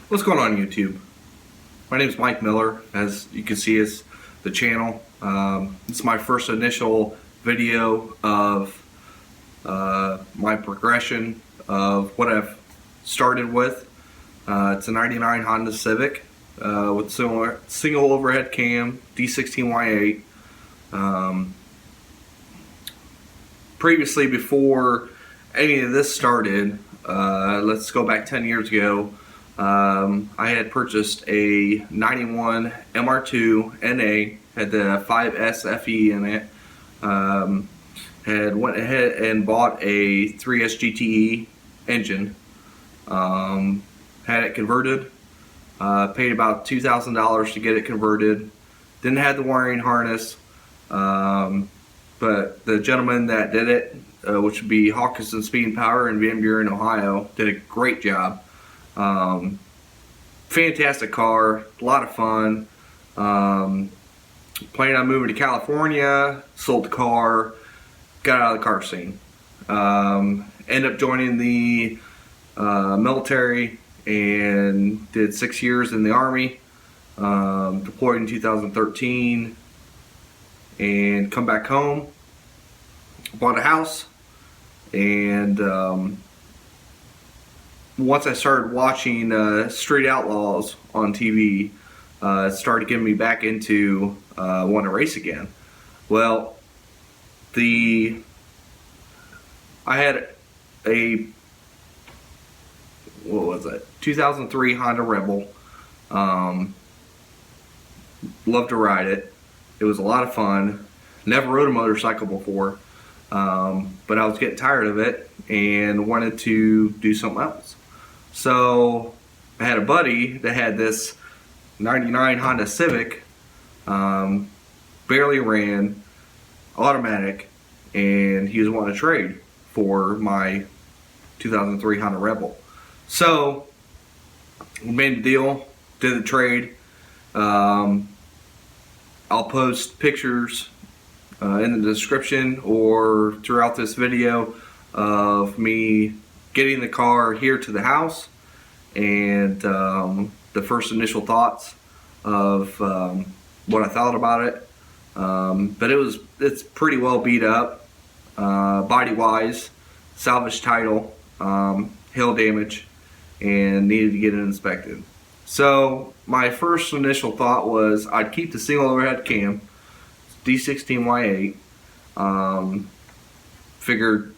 What's going on YouTube? My name is Mike Miller. As you can see, it's the channel. It's my first initial video of my progression of what I've started with. It's a 99 Honda Civic with single overhead cam, D16Y8. Previously, before any of this started, let's go back 10 years ago. I had purchased a 91 MR2 NA, had the 5S FE in it, had went ahead and bought a 3S GTE engine, had it converted, paid about $2,000 to get it converted, didn't have the wiring harness, but the gentleman that did it, which would be Hawkinson Speed and Power in Van Buren, Ohio, did a great job. Fantastic car, a lot of fun. Planning on moving to California, sold the car, got out of the car scene. Ended up joining the military and did 6 years in the Army. Deployed in 2013 and come back home. Bought a house, and once I started watching Street Outlaws on TV, it started getting me back into wanting to race again. Well, I had a, what was it, 2003 Honda Rebel. Loved to ride it. It was a lot of fun. Never rode a motorcycle before, but I was getting tired of it and wanted to do something else. So I had a buddy that had this 99 Honda Civic, barely ran, automatic, and he was wanting to trade for my 2003 Honda Rebel. So we made the deal, did the trade. I'll post pictures in the description or throughout this video of me getting the car here to the house and the first initial thoughts of what I thought about it. But it's pretty well beat up, body wise, salvage title, hail damage, and needed to get it inspected. So my first initial thought was I'd keep the single overhead cam, D16Y8. Figured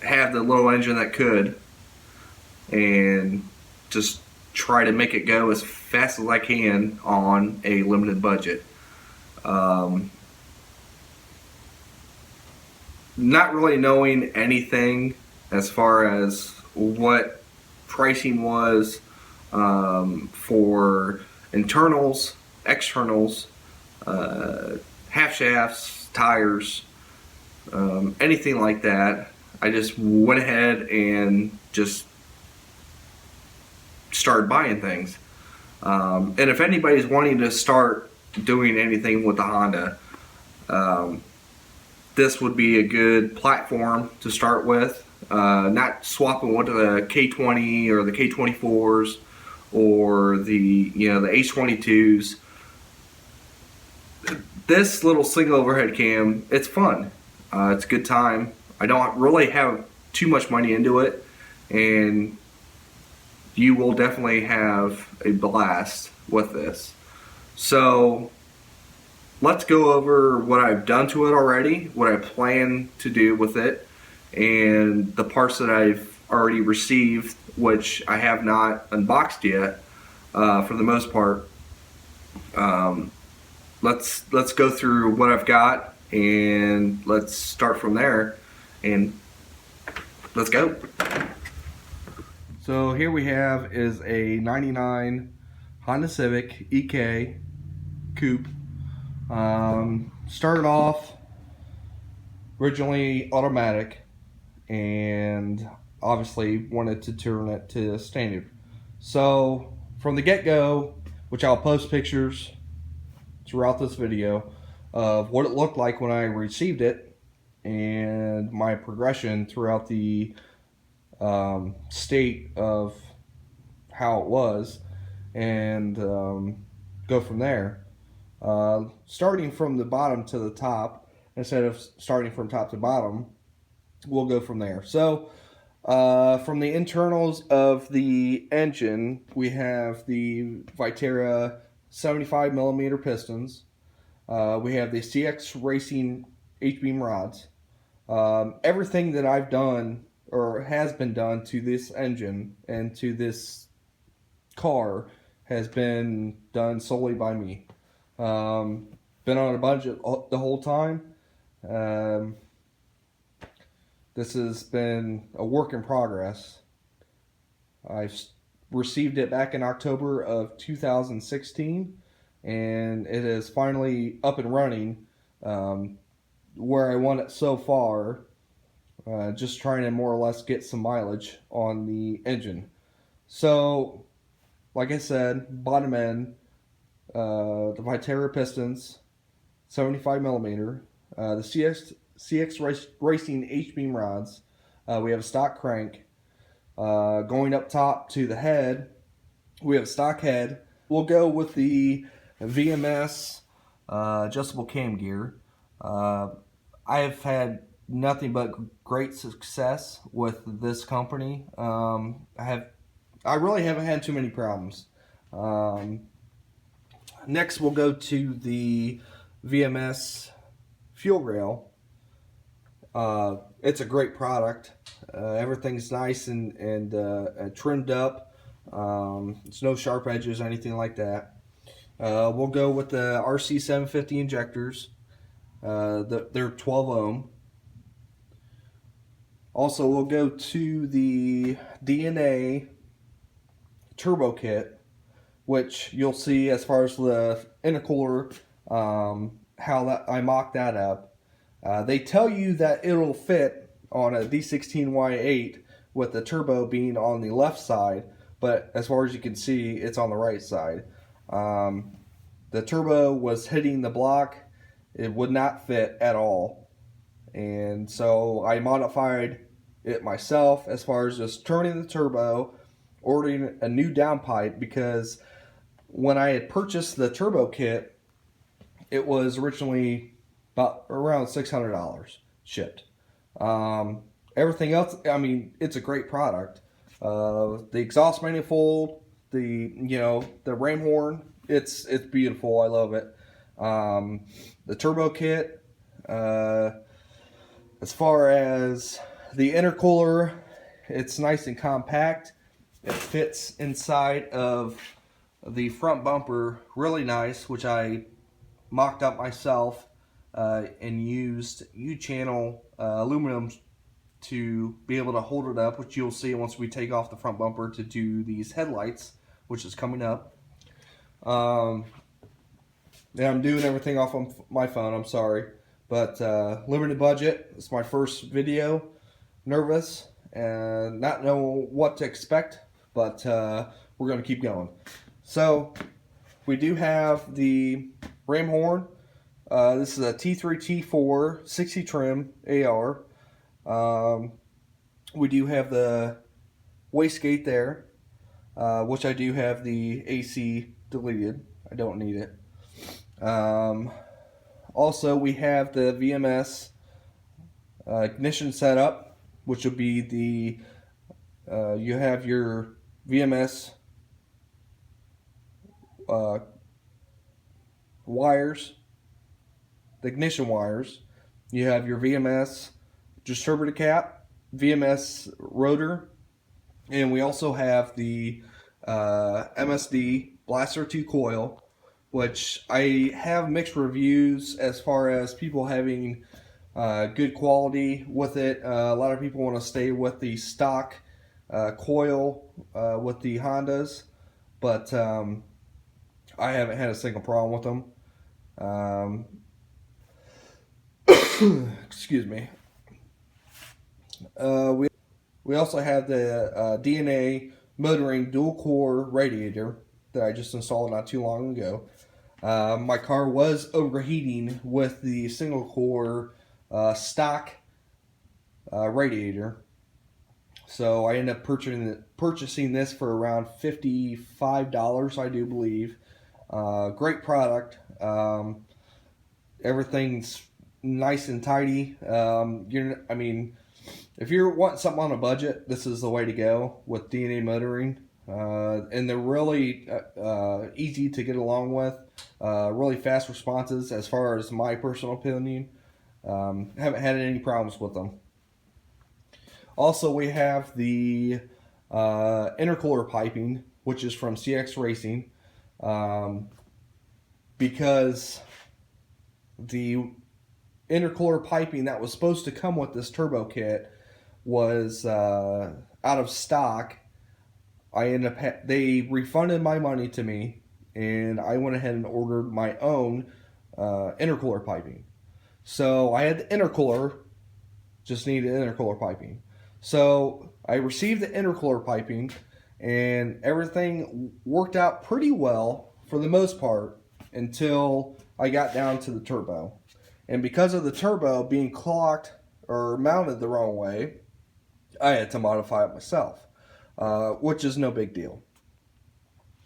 have the little engine that could, and just try to make it go as fast as I can on a limited budget. Not really knowing anything as far as what pricing was for internals, externals, half shafts, tires, anything like that. I just went ahead and just started buying things. And if anybody's wanting to start doing anything with the Honda, this would be a good platform to start with. Not swapping with the K20 or the K24s or the the H22s. This little single overhead cam, it's fun. It's a good time. I don't really have too much money into it, and you will definitely have a blast with this. So let's go over what I've done to it already, what I plan to do with it, and the parts that I've already received, which I have not unboxed yet for the most part. Let's go through what I've got, and let's start from there, and let's go. So here we have is a 99 Honda Civic EK Coupe. Started off originally automatic, and obviously wanted to turn it to standard. So from the get-go, which I'll post pictures throughout this video of what it looked like when I received it and my progression throughout the state of how it was, and go from there. Starting from the bottom to the top, instead of starting from top to bottom, we'll go from there. So, from the internals of the engine, we have the Viterra 75 millimeter pistons. We have the CX Racing H-beam rods. Everything that I've done or has been done to this engine and to this car has been done solely by me. Been on a budget the whole time. This has been a work in progress. I received it back in October of 2016, and it is finally up and running where I want it so far. Just trying to more or less get some mileage on the engine. So, like I said, bottom end, the Viterra pistons, 75 millimeter, the CX Racing H-beam rods. We have a stock crank. Going up top to the head, we have a stock head. We'll go with the VMS adjustable cam gear. I have had nothing but great success with this company. I really haven't had too many problems. Next, we'll go to the VMS fuel rail. It's a great product. Everything's nice and trimmed up. It's no sharp edges or anything like that. We'll go with the RC750 injectors. They're 12 ohm. Also, we'll go to the DNA turbo kit, which you'll see as far as the intercooler, how I mocked that up. They tell you that it'll fit on a D16Y8 with the turbo being on the left side, but as far as you can see, it's on the right side. The turbo was hitting the block. It would not fit at all. And so I modified it myself as far as just turning the turbo, ordering a new downpipe, because when I had purchased the turbo kit, it was originally about around $600 shipped. Everything else, I mean, it's a great product. The exhaust manifold, the ram horn, it's beautiful. I love it. The turbo kit, as far as the intercooler, it's nice and compact. It fits inside of the front bumper really nice, which I mocked up myself and used U-channel aluminum to be able to hold it up, which you'll see once we take off the front bumper to do these headlights, which is coming up. And I'm doing everything off on my phone, I'm sorry. But limited budget, it's my first video. Nervous and not know what to expect, but we're going to keep going. So we do have the ram horn. This is a T3 T4 60 trim AR. We do have the wastegate there, which I do have the AC deleted. I don't need it. Also, we have the VMS ignition setup, which will be the you have your VMS wires, the ignition wires. You have your VMS distributor cap, VMS rotor, and we also have the MSD Blaster 2 coil, which I have mixed reviews as far as people having good quality with it. A lot of people want to stay with the stock coil with the Hondas, but I haven't had a single problem with them. Excuse me. We also have the DNA motoring dual core radiator that I just installed not too long ago. My car was overheating with the single core stock radiator. So I ended up purchasing this for around $55, I do believe. Great product. Everything's nice and tidy. I mean, if you're wanting something on a budget, this is the way to go with DNA motoring. And they're really easy to get along with. Really fast responses, as far as my personal opinion. Haven't had any problems with them. Also, we have the intercooler piping, which is from CX Racing, because the intercooler piping that was supposed to come with this turbo kit was out of stock. They refunded my money to me, and I went ahead and ordered my own intercooler piping. So I had the intercooler, just needed intercooler piping. So I received the intercooler piping, and everything worked out pretty well for the most part until I got down to the turbo. And because of the turbo being clocked or mounted the wrong way, I had to modify it myself, which is no big deal.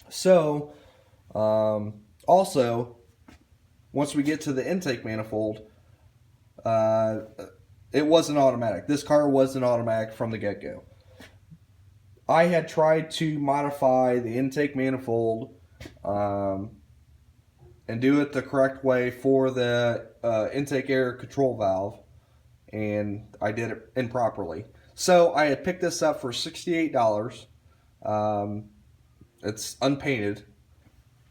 So, also, once we get to the intake manifold, it wasn't automatic. This car wasn't automatic from the get-go. I had tried to modify the intake manifold and do it the correct way for the intake air control valve, and I did it improperly. So I had picked this up for $68. It's unpainted,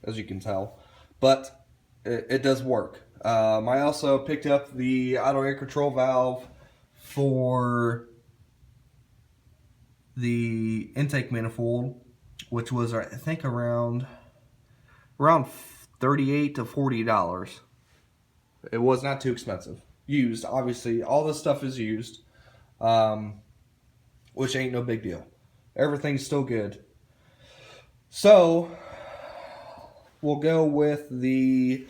as you can tell, but it does work. I also picked up the auto air control valve for the intake manifold, which was, I think, around $38 to $40. It was not too expensive. Used, obviously, all this stuff is used, which ain't no big deal. Everything's still good. So we'll go with the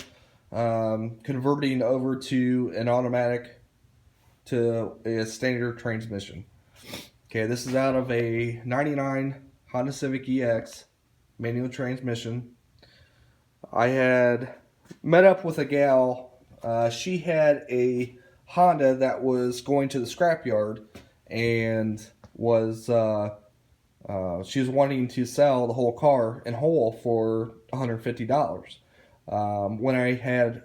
converting over to an automatic to a standard transmission. Okay, this is out of a 99 Honda Civic EX manual transmission. I had met up with a gal. She had a Honda that was going to the scrapyard and was she was wanting to sell the whole car in whole for $150. When I had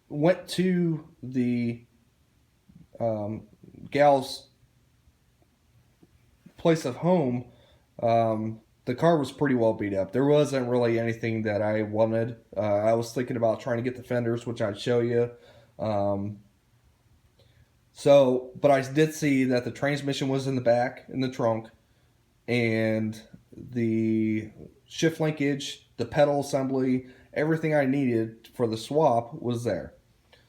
went to the gal's place of home, the car was pretty well beat up. There wasn't really anything that I wanted. I was thinking about trying to get the fenders, which I'd show you. But I did see that the transmission was in the back, in the trunk, and the shift linkage, the pedal assembly, everything I needed for the swap was there.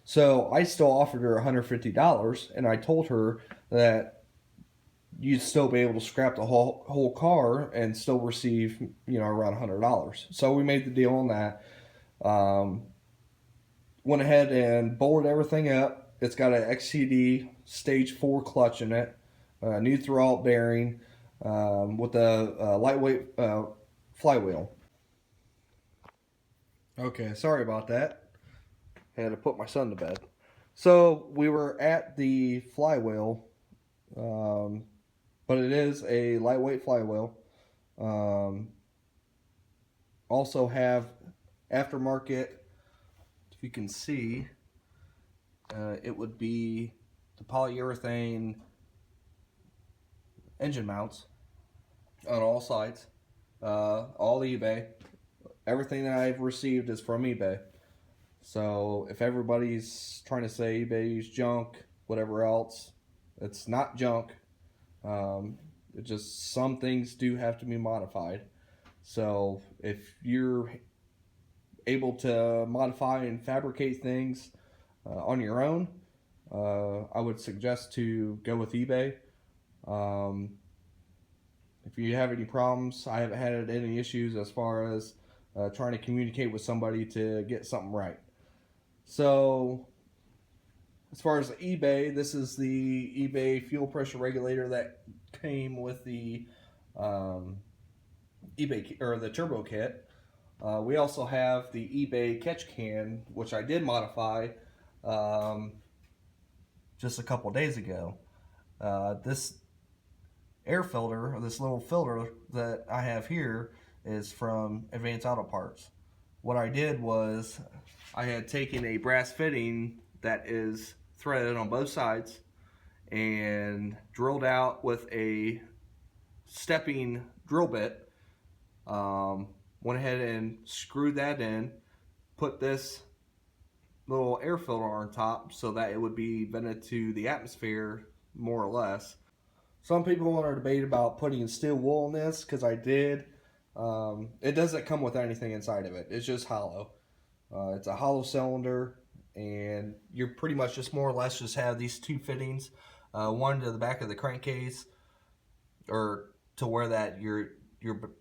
So I still offered her $150, and I told her that you'd still be able to scrap the whole car and still receive, around $100. So we made the deal on that. Went ahead and bolted everything up. It's got an XCD Stage 4 clutch in it, a new throwout bearing, with a lightweight flywheel. Okay, sorry about that. Had to put my son to bed. So we were at the flywheel, but it is a lightweight flywheel. Also have aftermarket, if you can see, it would be the polyurethane engine mounts on all sides, all eBay. Everything that I've received is from eBay. So if everybody's trying to say eBay's junk, whatever else, it's not junk. It just, some things do have to be modified. So if you're able to modify and fabricate things on your own, I would suggest to go with eBay. If you have any problems, I haven't had any issues as far as trying to communicate with somebody to get something right. So as far as the eBay, this is the eBay fuel pressure regulator that came with the eBay or the turbo kit. We also have the eBay catch can, which I did modify just a couple days ago. This air filter, or this little filter that I have here, is from Advanced Auto Parts. What I did was I had taken a brass fitting that is threaded on both sides and drilled out with a stepping drill bit. Went ahead and screwed that in, put this little air filter on top so that it would be vented to the atmosphere more or less. Some people want to debate about putting steel wool in this, because I did. It doesn't come with anything inside of it. It's just hollow. It's a hollow cylinder, and you're pretty much just more or less just have these two fittings, one to the back of the crankcase, or to where that your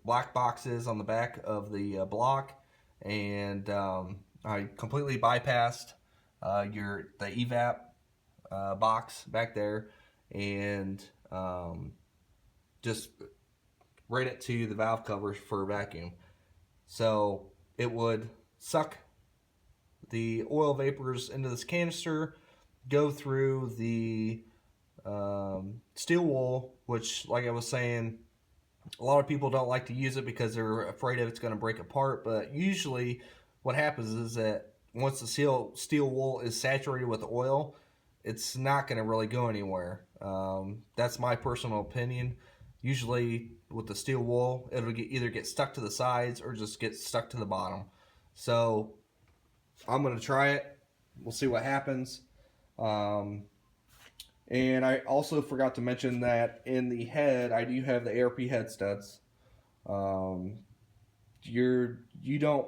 black box is on the back of the block, and I completely bypassed the evap box back there, and just right it to the valve covers for vacuum. So it would suck the oil vapors into this canister, go through the steel wool, which, like I was saying, a lot of people don't like to use it because they're afraid of it's going to break apart. But usually what happens is that once the steel wool is saturated with oil, it's not going to really go anywhere. That's my personal opinion. Usually with the steel wool, it'll either get stuck to the sides or just get stuck to the bottom. So I'm going to try it. We'll see what happens. And I also forgot to mention that in the head, I do have the ARP head studs. You don't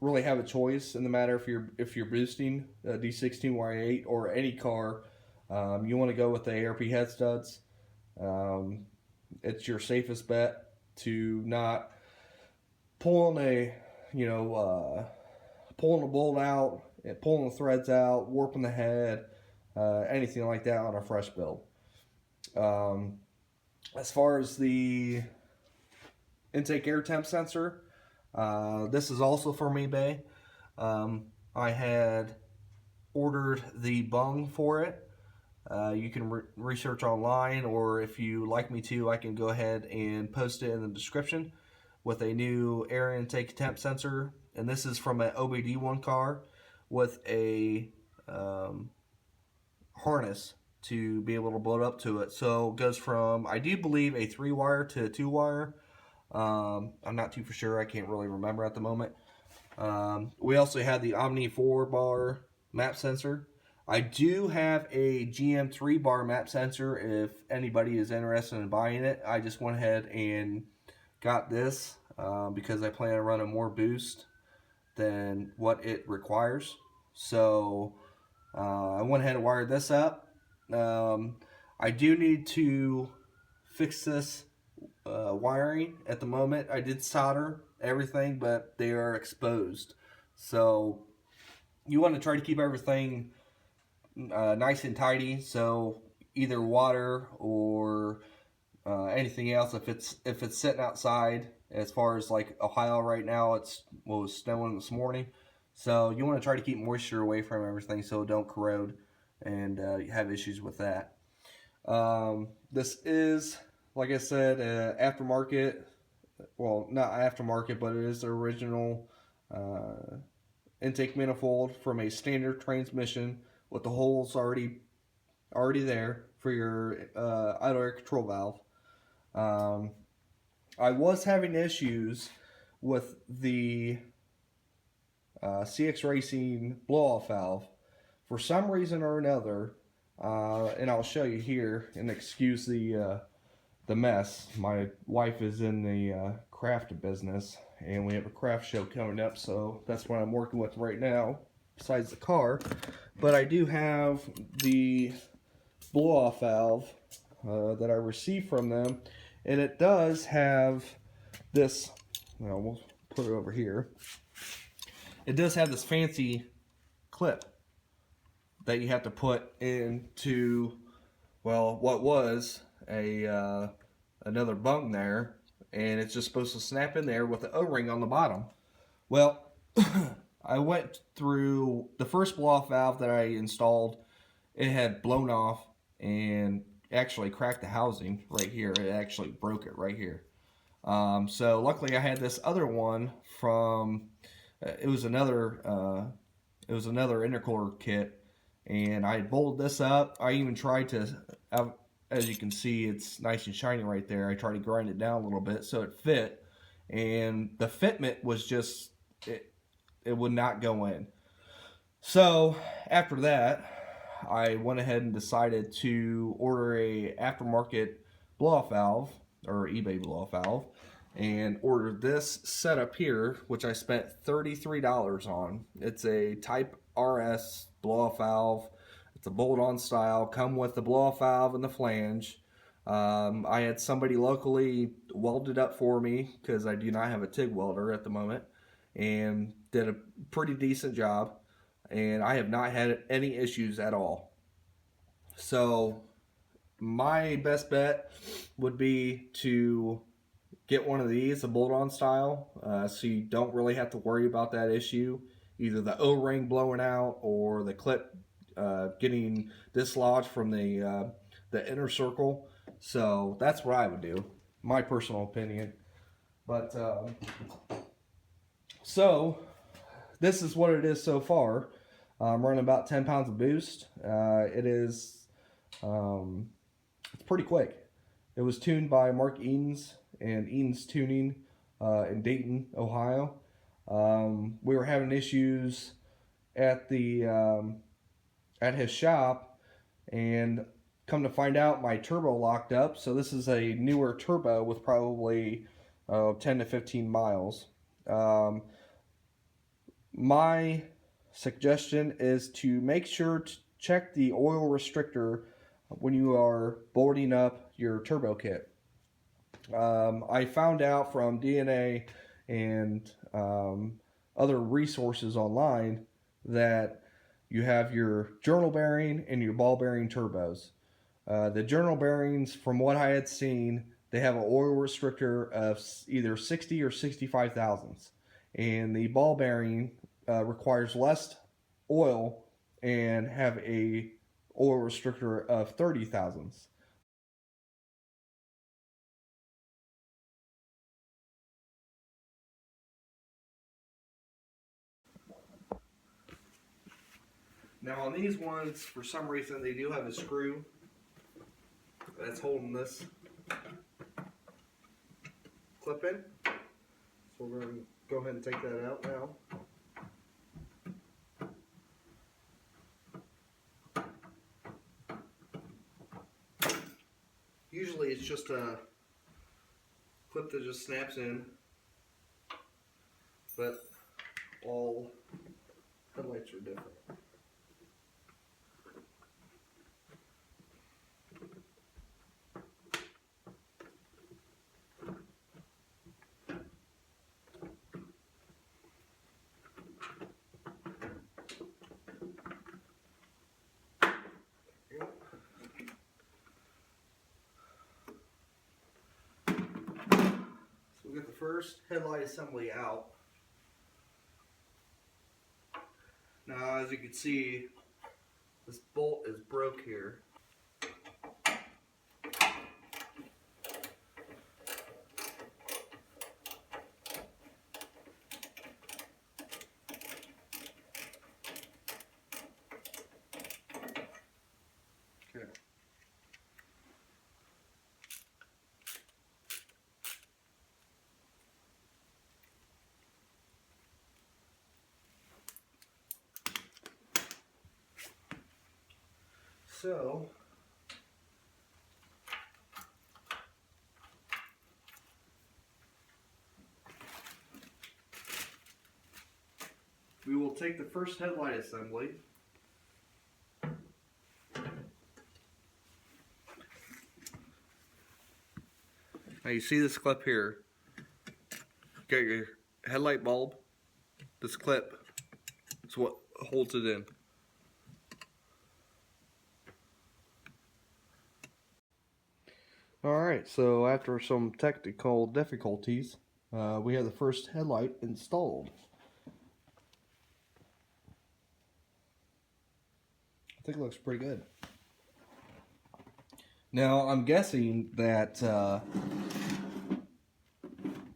really have a choice in the matter if you're boosting a D16Y8 or any car. You want to go with the ARP head studs. It's your safest bet to not pulling pulling the bolt out, pulling the threads out, warping the head, anything like that on a fresh build. As far as the intake air temp sensor, this is also from eBay. I had ordered the bung for it. You can research online, or if you like me to, I can go ahead and post it in the description with a new air intake temp sensor. And this is from an OBD1 car with a harness to be able to blow up to it. So it goes from, I do believe, a 3-wire to a 2-wire. I'm not too for sure. I can't really remember at the moment. We also had the Omni 4-bar map sensor. I do have a GM 3-bar map sensor if anybody is interested in buying it. I just went ahead and got this because I plan on running more boost than what it requires. So I went ahead and wired this up. I do need to fix this wiring at the moment. I did solder everything, but they are exposed. So you want to try to keep everything nice and tidy. So either water or anything else, if it's sitting outside, as far as like Ohio right now, it was snowing this morning. So you want to try to keep moisture away from everything so it don't corrode and have issues with that. This is, like I said, aftermarket. Well, not aftermarket, but it is the original intake manifold from a standard transmission with the holes already there for your idle air control valve. I was having issues with the CX Racing blow-off valve for some reason or another, and I'll show you here. And excuse the mess. My wife is in the craft business, and we have a craft show coming up, so that's what I'm working with right now, besides the car. But I do have the blow-off valve that I received from them, and it does have this. Well, we'll put it over here. It does have this fancy clip that you have to put into, well, what was a another bung there, and it's just supposed to snap in there with the O-ring on the bottom. Well, I went through the first blow-off valve that I installed. It had blown off and actually cracked the housing right here. It actually broke it right here. So luckily I had this other one from, it was another intercooler kit, and I bolted this up. I even tried to, as you can see, it's nice and shiny right there. I tried to grind it down a little bit so it fit, and the fitment was just, it would not go in. So after that, I went ahead and decided to order a aftermarket blow-off valve, or eBay blow-off valve, and ordered this setup here, which I spent $33 on. It's a Type RS blow-off valve. It's a bolt-on style, come with the blow-off valve and the flange. I had somebody locally weld it up for me because I do not have a TIG welder at the moment, and did a pretty decent job, and I have not had any issues at all. So my best bet would be to get one of these, a bolt-on style, so you don't really have to worry about that issue, either the O-ring blowing out or the clip getting dislodged from the inner circle. So that's what I would do, my personal opinion. But so this is what it is so far. I'm running about 10 pounds of boost. It is it's pretty quick. It was tuned by Mark Edens and Edens Tuning in Dayton, Ohio. We were having issues at the at his shop, and come to find out my turbo locked up. So this is a newer turbo with probably 10 to 15 miles. My suggestion is to make sure to check the oil restrictor when you are bolting up your turbo kit. I found out from DNA and other resources online that you have your journal bearing and your ball bearing turbos. The journal bearings, from what I had seen, they have an oil restrictor of either 60 or 65 thousandths, and the ball bearing requires less oil and have a oil restrictor of 30 thousandths. Now on these ones, for some reason, they do have a screw that's holding this clip in. So we're going to go ahead and take that out now. Usually it's just a clip that just snaps in, but all headlights are different. So we got the first headlight assembly out. Now, as you can see, this bolt is broke here. Okay. So, we will take the first headlight assembly. Now you see this clip here. You got your headlight bulb. This clip is what holds it in. Alright, so after some technical difficulties, we have the first headlight installed. I think it looks pretty good. Now, I'm guessing that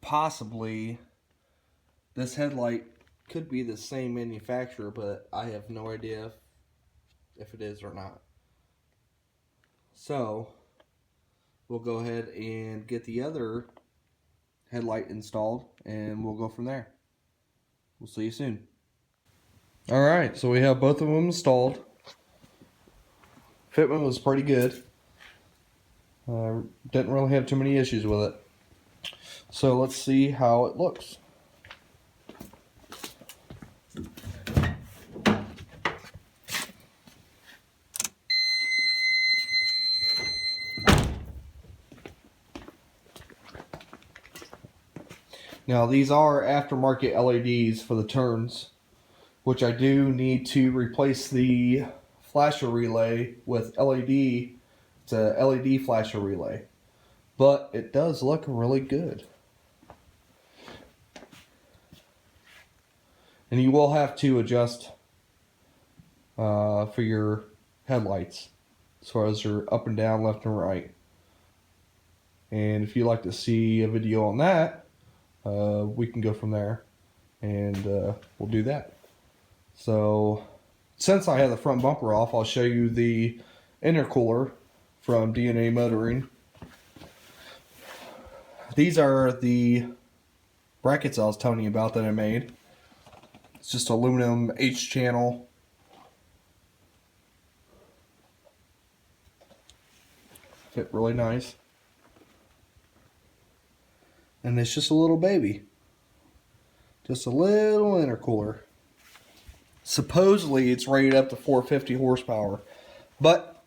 possibly this headlight could be the same manufacturer, but I have no idea if it is or not. So, we'll go ahead and get the other headlight installed, and we'll go from there. We'll see you soon. Alright, so we have both of them installed. Fitment was pretty good. Didn't really have too many issues with it. So let's see how it looks. Now these are aftermarket LEDs for the turns, which I do need to replace the flasher relay with LED. It's a LED flasher relay, but it does look really good. And you will have to adjust for your headlights as far as your up and down, left and right. And if you'd like to see a video on that, we can go from there, and we'll do that. So since I have the front bumper off, I'll show you the intercooler from DNA Motoring. These are the brackets I was telling you about that I made. It's just aluminum H channel. Fit really nice. And it's just a little baby. Just a little intercooler. Supposedly it's rated up to 450 horsepower, but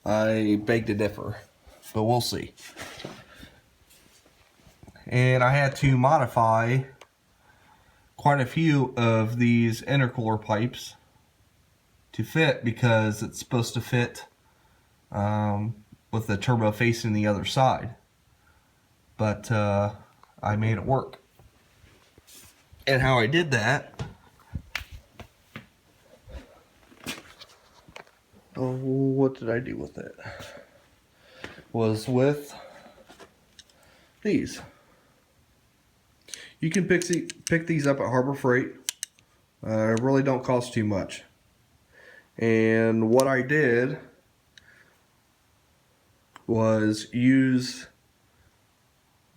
I beg to differ. But we'll see. And I had to modify quite a few of these intercooler pipes to fit, because it's supposed to fit with the turbo facing the other side. But I made it work. And how I did that, what did I do with it? Was with these. You can pick these up at Harbor Freight. Really don't cost too much. And what I did was use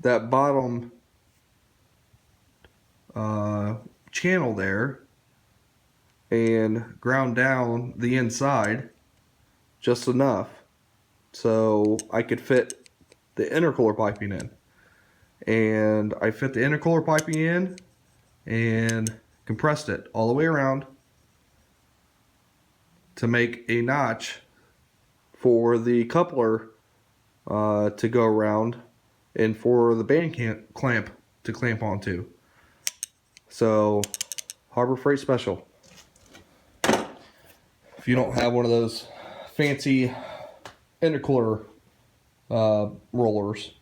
that bottom channel there and ground down the inside just enough so I could fit the intercooler piping in. And I fit the intercooler piping in and compressed it all the way around to make a notch for the coupler to go around and for the band clamp to clamp onto. So, Harbor Freight special. If you don't have one of those fancy intercooler rollers.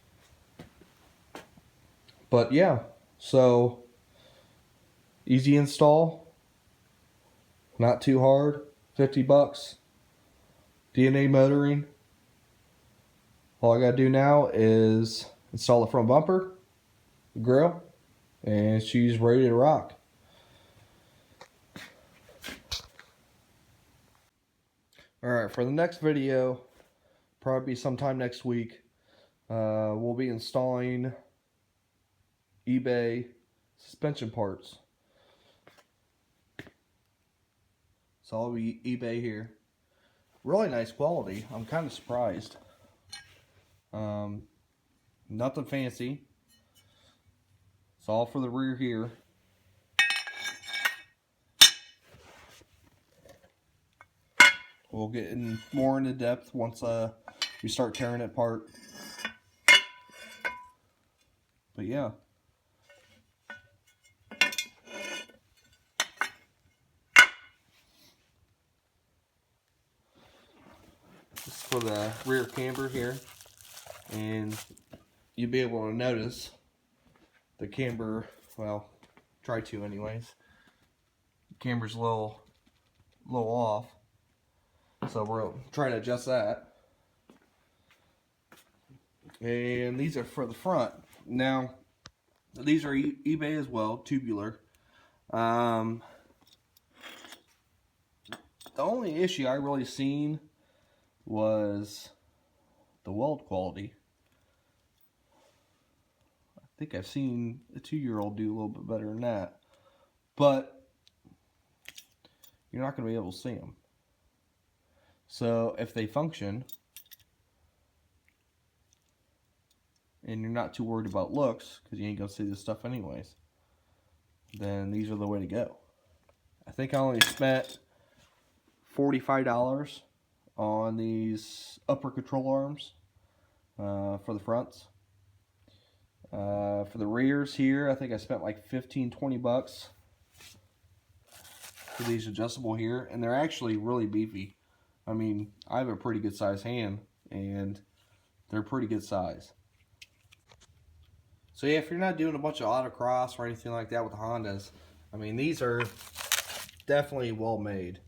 But yeah, so easy install, not too hard, 50 bucks. DNA Motoring. All I gotta do now is install the front bumper, the grill, and she's ready to rock. Alright, for the next video, probably sometime next week, we'll be installing eBay suspension parts. So I'll be eBay here. Really nice quality. I'm kind of surprised. Nothing fancy. It's all for the rear here. We'll get in more into depth once we start tearing it apart. But yeah. This is for the rear camber here. and you'll be able to notice the camber, well, try to anyways. The camber's a little off, so we're trying to adjust that. And these are for the front. Now, these are eBay as well, tubular. The only issue I really seen was the weld quality. I think I've seen a 2-year-old do a little bit better than that, but you're not going to be able to see them. So if they function and you're not too worried about looks, because you ain't going to see this stuff anyways, then these are the way to go. I think I only spent $45 on these upper control arms for the fronts. For the rears here, I think I spent like 15-20 bucks for these adjustable here, and they're actually really beefy. I mean, I have a pretty good size hand, and they're pretty good size. So yeah, if you're not doing a bunch of autocross or anything like that with the Hondas, I mean, these are definitely well made.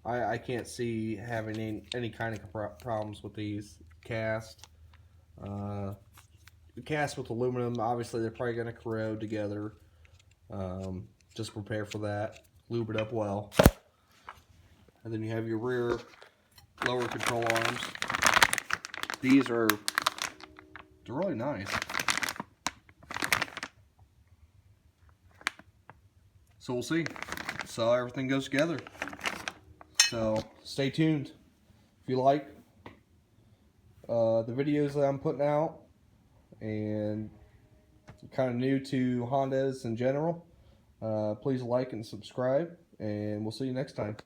I can't see having any kind of problems with these cast. Cast with aluminum, obviously they're probably going to corrode together. Just prepare for that. Lube it up well. And then you have your rear lower control arms. These are, they're really nice. So we'll see. So everything goes together. So stay tuned. If you like the videos that I'm putting out, and you're kind of new to Hondas in general, please like and subscribe, and we'll see you next time.